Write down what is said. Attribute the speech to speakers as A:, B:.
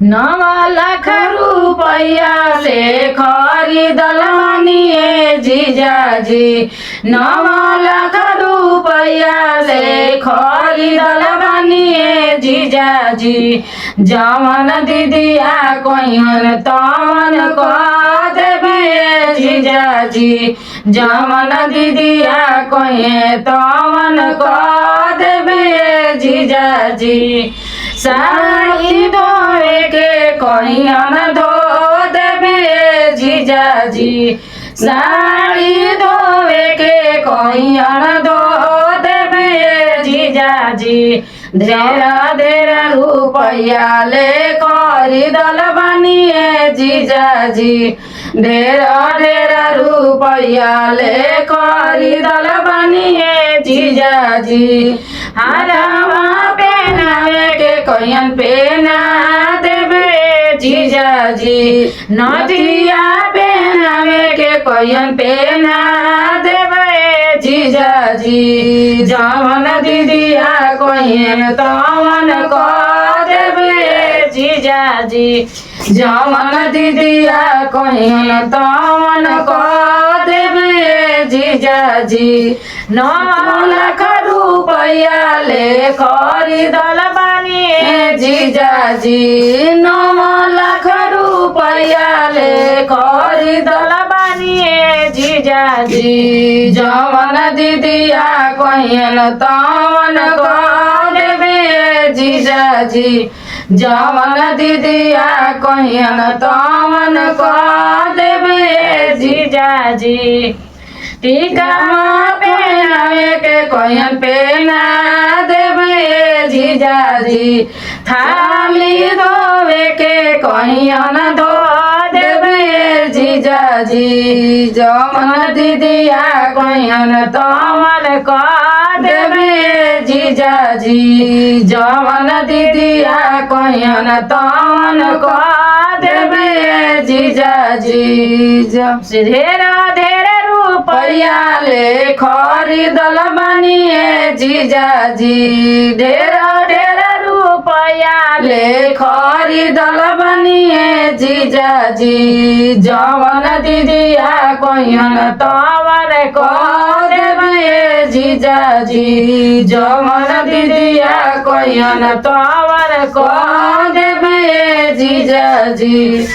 A: 9 लाख रुपया ले खरीदल बानी जीजाजी। 9 लाख रुपया ले खरीदल बानी जीजाजी। जवन दीदिया कहियन तवन कह देबे जीजाजी। जवन दीदिया कहे तवन कह देबे जीजाजी। साड़ी धोए के कहियन धो देबे जीजाजी। साड़ी धोए के कहियन धो देबे जीजाजी। ढेर रुपया ले खरीदल बानी जीजाजी। ढेर रुपया ले खरीदल बानी जीजाजी। हारवा पहनावे के कहियन पहना देबे जीजाजी। नथिया पहनावे के कहियन पहना देबे जीजाजी। जवन दीदिया कहियन तवन कह देबे जीजाजी। जवन दीदिया कहियन तवन कह देबे जीजाजी। 9 लाख रुपया ले खरीदल बानी जीजाजी। 9 लाख रुपया ले खरीदल बानी जीजाजी। जवन दीदिया कहियन तवन कह देबे जीजाजी। जवन दीदिया कहियन तवन कह देबे जीजाजी। टीका पहनावे के कहियन पहना देबे जीजाजी। थाली धोवे के कहियन धो देबे जीजाजी। जवन दीदिया कहियन तवन कह देबे जीजाजी। जवन दीदिया कहियन तवन कह देबे जीजाजी। ढेर रुपया ले खरीदल बानी जीजाजी। ढेर रुपया ले खरीदल बानी जीजाजी। जवन दीदिया कहियन तवन कह देबे जीजाजी। जवन दीदिया कहियन तवन कह देबे जीजाजी।